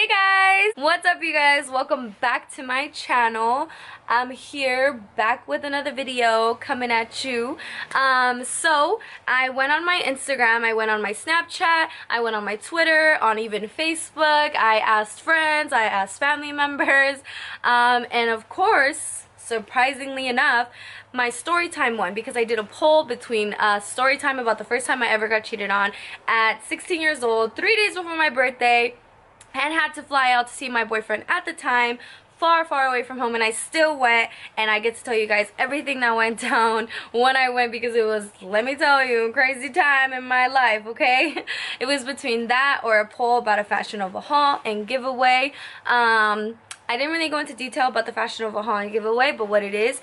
Hey guys, what's up you guys? Welcome back to my channel. I'm here back with another video coming at you. So I went on my Instagram, I went on my Snapchat, I went on my Twitter, on even Facebook. I asked friends, I asked family members, and of course, surprisingly enough, my Storytime won because I did a poll between Storytime about the first time I ever got cheated on at 16 years old, 3 days before my birthday, and had to fly out to see my boyfriend at the time, far away from home, and I still went, and I get to tell you guys everything that went down when I went, because it was, let me tell you, a crazy time in my life, okay? It was between that or a poll about a Fashion Nova haul and giveaway. I didn't really go into detail about the Fashion Nova haul and giveaway, but what it is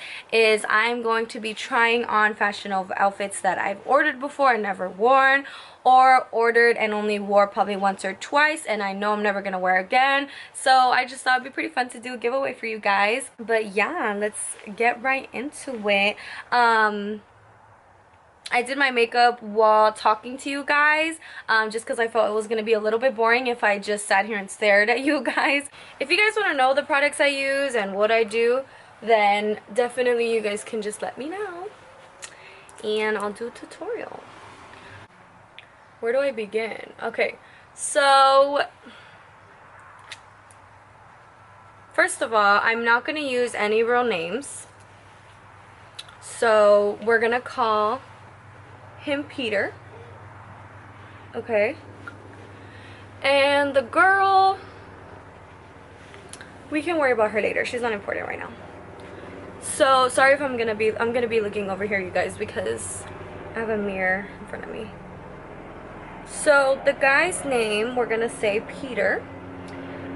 I'm going to be trying on Fashion Nova outfits that I've ordered before and never worn, or ordered and only wore probably once or twice, and I know I'm never gonna wear again. So I just thought it'd be pretty fun to do a giveaway for you guys. But yeah, let's get right into it. I did my makeup while talking to you guys, just because I felt it was going to be a little bit boring if I just sat here and stared at you guys. If you guys want to know the products I use and what I do, then definitely you guys can just let me know, and I'll do a tutorial. Where do I begin? Okay, so first of all, I'm not going to use any real names. So we're going to call him Peter, okay? And the girl, we can worry about her later. She's not important right now. So sorry if I'm gonna be looking over here, you guys, because I have a mirror in front of me. So the guy's name, we're gonna say Peter.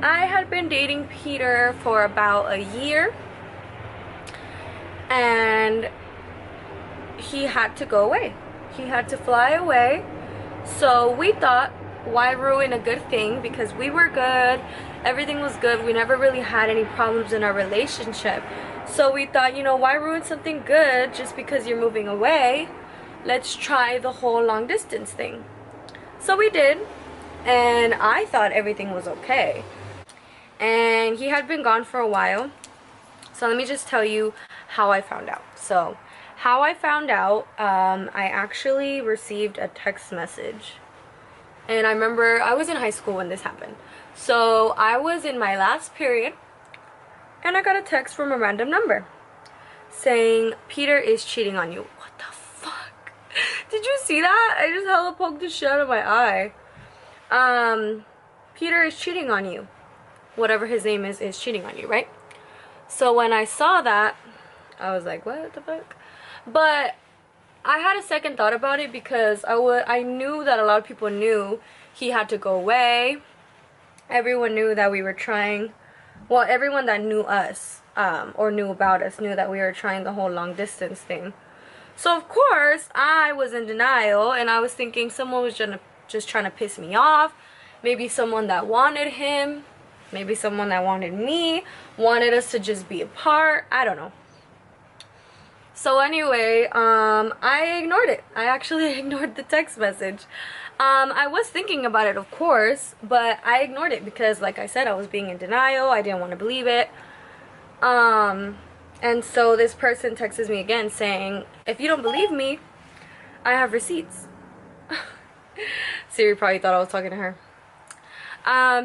I had been dating Peter for about a year, and he had to go away. He had to fly away. So we thought, why ruin a good thing? Because we were good, everything was good, we never really had any problems in our relationship. So we thought, you know, why ruin something good just because you're moving away? Let's try the whole long distance thing. So we did, and I thought everything was okay. And he had been gone for a while. So let me just tell you how I found out. So how I found out, I actually received a text message, and I remember I was in high school when this happened. So I was in my last period, and I got a text from a random number saying, Peter is cheating on you. What the fuck? Did you see that? I just hella poked the shit out of my eye. Peter is cheating on you. Whatever his name is cheating on you, right? So when I saw that, I was like, what the fuck? But I had a second thought about it, because I knew that a lot of people knew he had to go away. Everyone knew that we were trying, well, everyone that knew us, or knew about us, knew that we were trying the whole long distance thing. So of course I was in denial, and I was thinking someone was just trying to piss me off. Maybe someone that wanted him, maybe someone that wanted me, wanted us to just be apart. I don't know. So anyway, I ignored it. I actually ignored the text message. I was thinking about it, of course, but I ignored it because, like I said, I was being in denial. I didn't want to believe it. And so this person texts me again saying, if you don't believe me, I have receipts. Siri probably thought I was talking to her.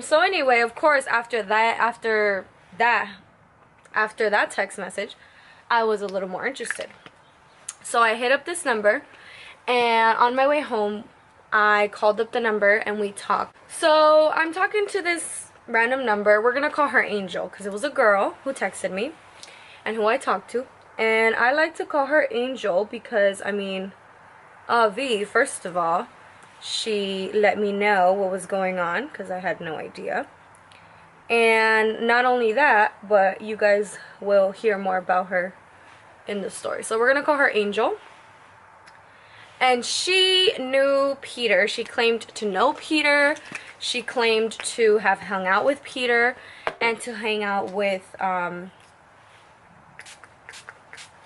So anyway, of course, after that text message, I was a little more interested. So I hit up this number, and on my way home, I called up the number and we talked. So I'm talking to this random number. We're gonna call her Angel, because it was a girl who texted me and who I talked to. And I like to call her Angel because, I mean, first of all, she let me know what was going on, because I had no idea. And not only that, but you guys will hear more about her in the story. So we're gonna call her Angel. And she knew Peter. She claimed to know Peter. She claimed to have hung out with Peter and to hang out with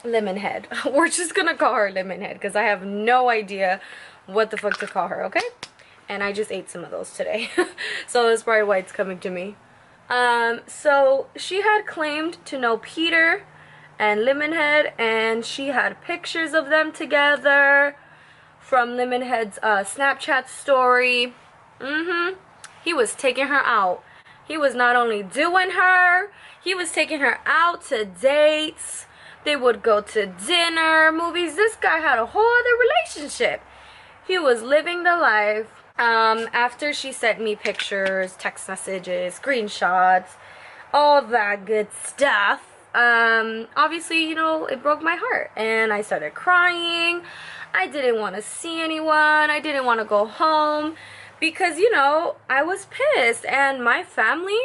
Lemonhead. We're just gonna call her Lemonhead because I have no idea what the fuck to call her, okay? and I just ate some of those today. So that's probably why it's coming to me. So she had claimed to know Peter and Lemonhead, and she had pictures of them together from Lemonhead's Snapchat story. He was taking her out. He was not only doing her, he was taking her out to dates. They would go to dinner, movies. This guy had a whole other relationship. He was living the life. After she sent me pictures, text messages, screenshots, all that good stuff, obviously, you know, it broke my heart, and I started crying. I didn't want to see anyone. I didn't want to go home because, you know, I was pissed, and my family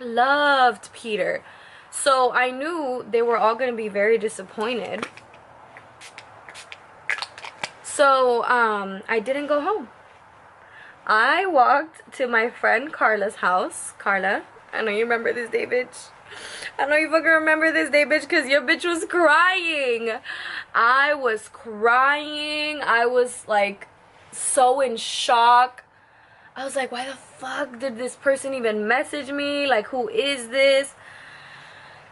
loved Peter. So I knew they were all going to be very disappointed. So I didn't go home. I walked to my friend Carla's house. Carla, I know you remember this day, bitch. I know you fucking remember this day, bitch, because your bitch was crying. I was crying. I was like so in shock. I was like, why the fuck did this person even message me? Like, who is this?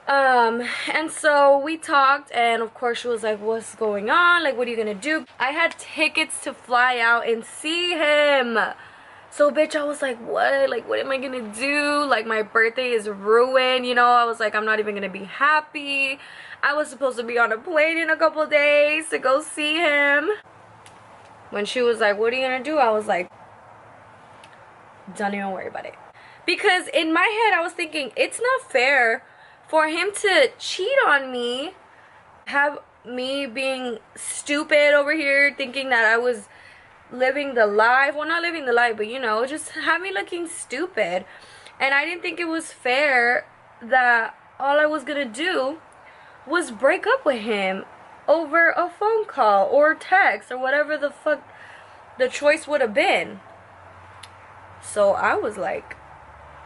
And so we talked, and of course she was like, what's going on? Like, what are you gonna do? I had tickets to fly out and see him. So bitch, I was like, what? Like, what am I gonna do? Like, my birthday is ruined, you know? I was like, I'm not even gonna be happy. I was supposed to be on a plane in a couple days to go see him. When she was like, what are you gonna do? I was like, don't even worry about it. Because in my head, I was thinking, it's not fair for him to cheat on me, have me being stupid over here, thinking that I was living the life. Well, not living the life, but you know, just have me looking stupid. And I didn't think it was fair that all I was gonna do was break up with him over a phone call or text or whatever the fuck the choice would have been. So I was like,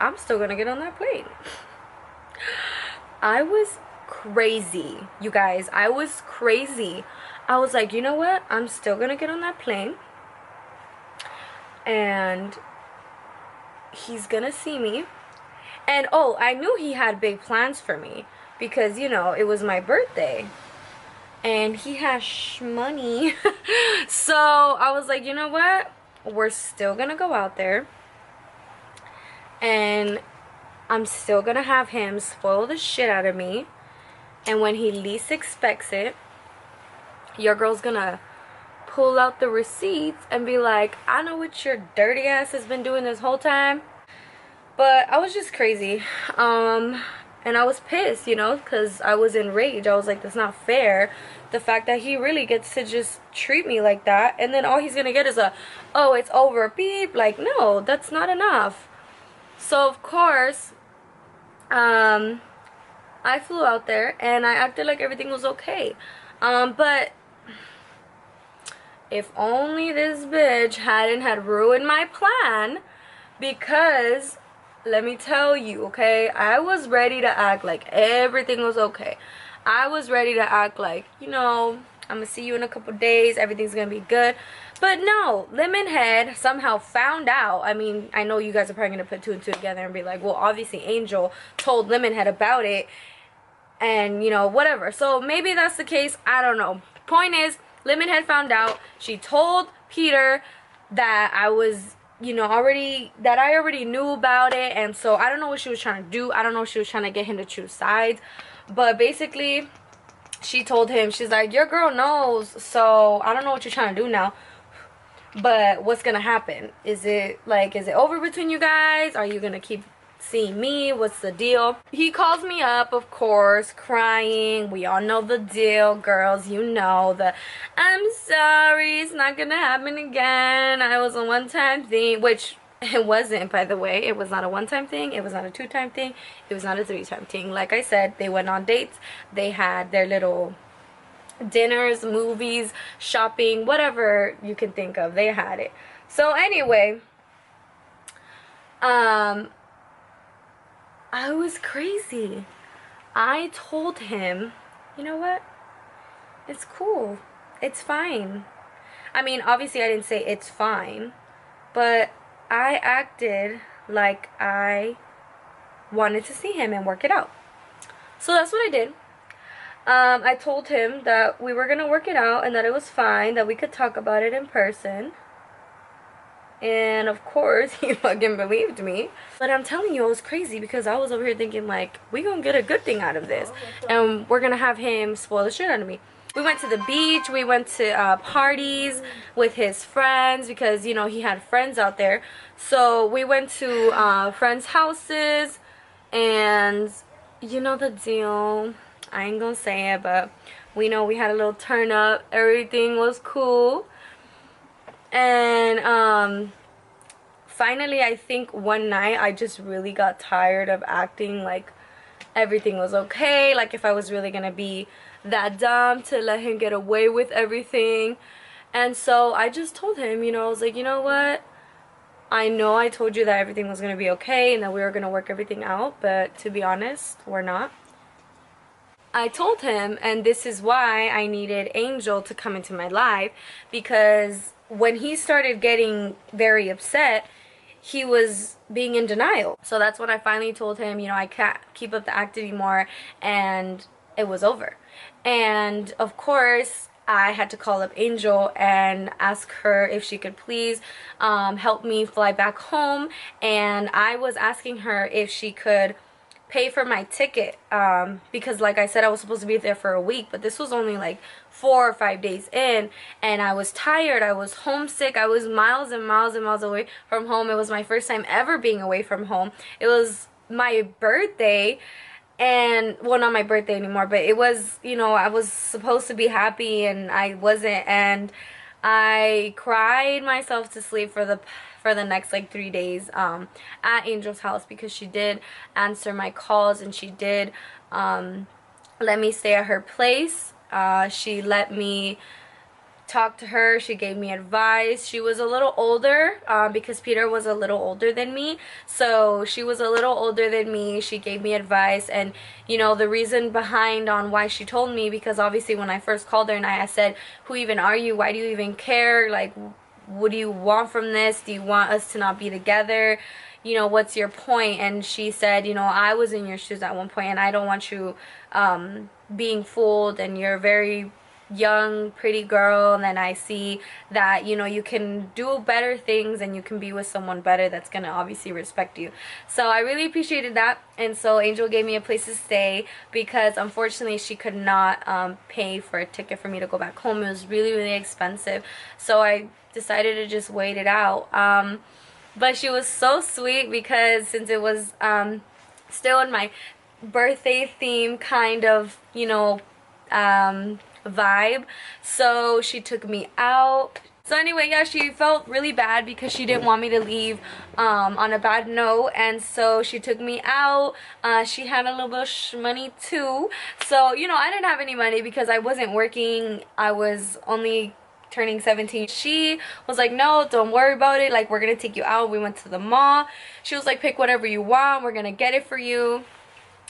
I'm still gonna get on that plane. I was crazy, you guys. I was crazy. I was like, you know what? I'm still gonna get on that plane, and he's gonna see me. And oh, I knew he had big plans for me because, you know, it was my birthday and he has money. So I was like, you know what? We're still gonna go out there, and I'm still gonna have him spoil the shit out of me, and when he least expects it, your girl's gonna pull out the receipts and be like, I know what your dirty ass has been doing this whole time. But I was just crazy, and I was pissed, you know, because I was enraged. I was like, that's not fair, the fact that he really gets to just treat me like that, and then all he's gonna get is a, oh, it's over, beep. Like, no, that's not enough. So of course, I flew out there and I acted like everything was okay. But if only this bitch hadn't had ruined my plan, because let me tell you, okay, I was ready to act like everything was okay. I was ready to act like, you know, I'm gonna see you in a couple days, everything's gonna be good. But no, Lemonhead somehow found out. I mean, I know you guys are probably gonna put two and two together and be like, well, obviously Angel told Lemonhead about it, and you know, whatever. So maybe that's the case, I don't know. Point is, Lemonhead found out. She told Peter that I was, you know, that I already knew about it, and so I don't know what she was trying to do. I don't know if she was trying to get him to choose sides, but basically she told him, she's like, your girl knows, so I don't know what you're trying to do now, but what's gonna happen? Is it over between you guys? Are you gonna keep seeing me? What's the deal? He calls me up, of course, crying. We all know the deal, girls. You know the, I'm sorry, it's not gonna happen again. I was a one-time thing, which it wasn't, by the way. It was not a one-time thing. It was not a two-time thing. It was not a three-time thing. Like I said, they went on dates. They had their little dinners, movies, shopping, whatever you can think of. They had it. So anyway, I was crazy. I told him, you know what? It's cool. It's fine. I mean, obviously I didn't say it's fine, but I acted like I wanted to see him and work it out. So that's what I did. I told him that we were gonna work it out and that it was fine, that we could talk about it in person. And of course, he fucking believed me. But I'm telling you, it was crazy because I was over here thinking like, we gonna get a good thing out of this. And we're gonna have him spoil the shit out of me. We went to the beach, we went to parties with his friends because, you know, he had friends out there. So we went to friends' houses and you know the deal. I ain't gonna say it, but we know we had a little turn up. Everything was cool. And finally, I think one night I just really got tired of acting like everything was okay, like if I was really gonna be that dumb to let him get away with everything. And so I just told him, you know, I was like, you know what, I know I told you that everything was gonna be okay and that we were gonna work everything out, but to be honest, we're not. I told him, and this is why I needed Angel to come into my life, because when he started getting very upset, he was being in denial. So that's when I finally told him, you know, I can't keep up the act anymore, and it was over. And of course, I had to call up Angel and ask her if she could please help me fly back home. And I was asking her if she could pay for my ticket because like I said, I was supposed to be there for a week, but this was only like 4 or 5 days in, and I was tired, I was homesick, I was miles and miles and miles away from home. It was my first time ever being away from home. It was my birthday, and well, not my birthday anymore, but it was, you know, I was supposed to be happy and I wasn't, and I cried myself to sleep for the next like 3 days at Angel's house, because she did answer my calls and she did let me stay at her place. She let me talk to her, she gave me advice. She was a little older because Peter was a little older than me, so she was a little older than me. She gave me advice, and you know the reason behind on why she told me, because obviously when I first called her and I said, who even are you, why do you even care, like what do you want from this, do you want us to not be together, you know, what's your point? And she said, you know, I was in your shoes at one point and I don't want you being fooled, and you're very young, pretty girl, and then I see that, you know, you can do better things and you can be with someone better that's gonna obviously respect you. So I really appreciated that, and so Angel gave me a place to stay because unfortunately she could not pay for a ticket for me to go back home. It was really, really expensive, so I decided to just wait it out. But she was so sweet because since it was still in my birthday theme kind of, you know, vibe, so she took me out. So anyway, yeah, she felt really bad because she didn't want me to leave on a bad note, and so she took me out. She had a little bit of money too, so you know, I didn't have any money because I wasn't working. I was only turning 17. She was like, no, don't worry about it, like we're gonna take you out. We went to the mall. She was like, pick whatever you want, we're gonna get it for you.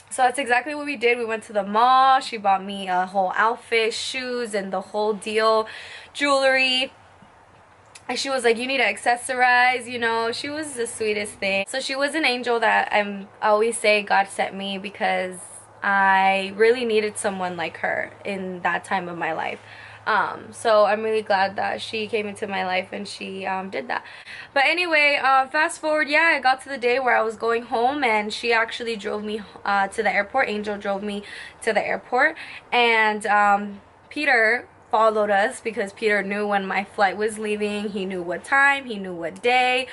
So that's exactly what we did. We went to the mall. She bought me a whole outfit, shoes, and the whole deal, jewelry. And she was like, you need to accessorize, you know. She was the sweetest thing. So she was an angel that I always say God sent me, because I really needed someone like her in that time of my life. So I'm really glad that she came into my life and she did that. But anyway, fast forward, yeah, I got to the day where I was going home, and she actually drove me to the airport. Angel drove me to the airport, and Peter followed us because Peter knew when my flight was leaving. He knew what time, he knew what day.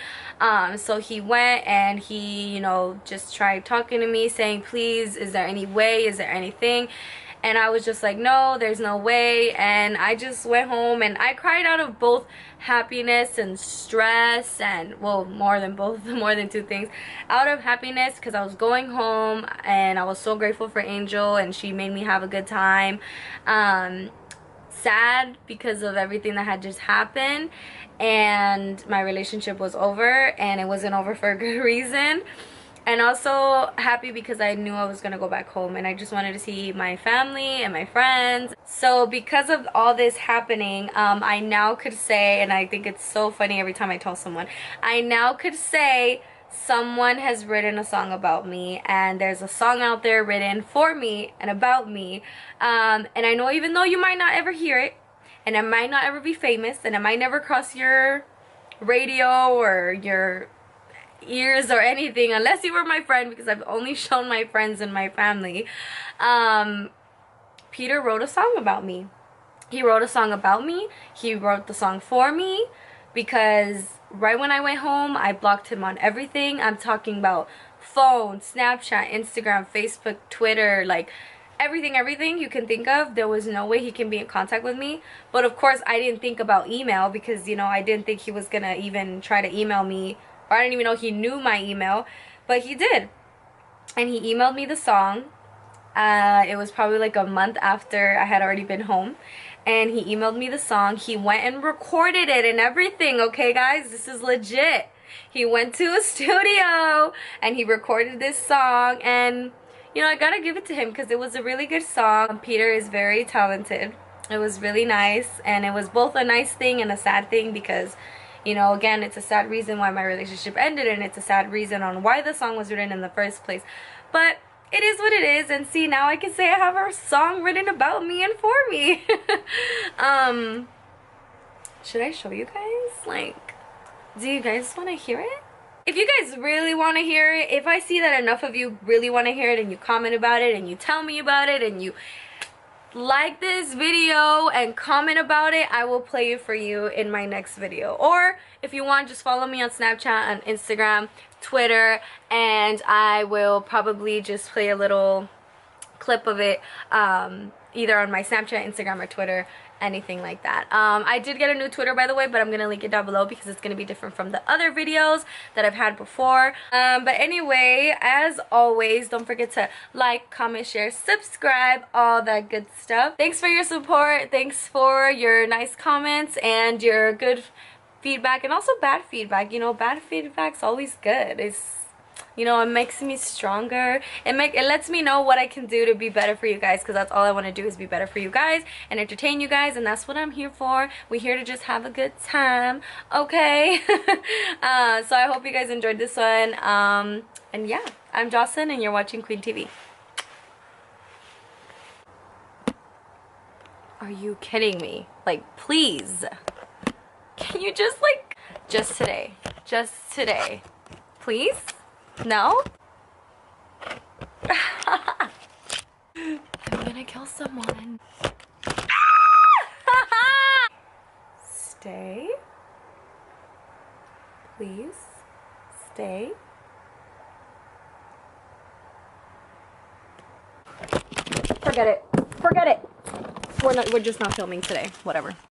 So he went and he, you know, just tried talking to me, saying, please, is there any way, is there anything? And I was just like, no, there's no way. And I just went home and I cried out of both happiness and stress, and well, more than both, more than two things. Out of happiness because I was going home and I was so grateful for Angel and she made me have a good time. Sad because of everything that had just happened, and my relationship was over, and it wasn't over for a good reason. And also happy because I knew I was gonna go back home and I just wanted to see my family and my friends. So because of all this happening, I now could say, and I think it's so funny every time I tell someone, I now could say someone has written a song about me, and there's a song out there written for me and about me. And I know even though you might not ever hear it, and it might not ever be famous, and it might never cross your radio or your ears or anything, unless you were my friend, because I've only shown my friends and my family. Peter wrote a song about me. He wrote a song about me. He wrote the song for me, because right when I went home, I blocked him on everything. I'm talking about phone, Snapchat, Instagram, Facebook, Twitter, like everything you can think of. There was no way he can be in contact with me. But of course, I didn't think about email, because, you know, I didn't think he was gonna even try to email me, or I didn't even know he knew my email, but he did. And he emailed me the song. It was probably like a month after I had already been home, and he emailed me the song. He went and recorded it and everything, okay guys, this is legit. He went to a studio and he recorded this song, and you know, I gotta give it to him because it was a really good song. Peter is very talented. It was really nice, and it was both a nice thing and a sad thing, because, you know, again, it's a sad reason why my relationship ended, and it's a sad reason on why the song was written in the first place. But it is what it is, and see, now I can say I have a song written about me and for me. Should I show you guys? Like, do you guys want to hear it? If you guys really want to hear it, if I see that enough of you really want to hear it, and you comment about it, and you tell me about it, and you like this video and comment about it, I will play it for you in my next video. Or if you want, just follow me on Snapchat and Instagram, Twitter, and I will probably just play a little clip of it, either on my Snapchat, Instagram, or Twitter, anything like that. I did get a new Twitter, by the way, but I'm gonna link it down below because it's gonna be different from the other videos that I've had before. But anyway, as always, don't forget to like, comment, share, subscribe, all that good stuff. Thanks for your support. Thanks for your nice comments and your good feedback, and also bad feedback. You know, bad feedback's always good. It's, you know, it makes me stronger. It lets me know what I can do to be better for you guys, because that's all I want to do, is be better for you guys and entertain you guys, and that's what I'm here for. We're here to just have a good time, okay? So I hope you guys enjoyed this one. And yeah, I'm Jocelyn, and you're watching Queen TV. Are you kidding me? Like, please. Can you just, like, just today, please? No? I'm gonna kill someone. Stay. Please. Stay. Forget it. Forget it. We're just not filming today. Whatever.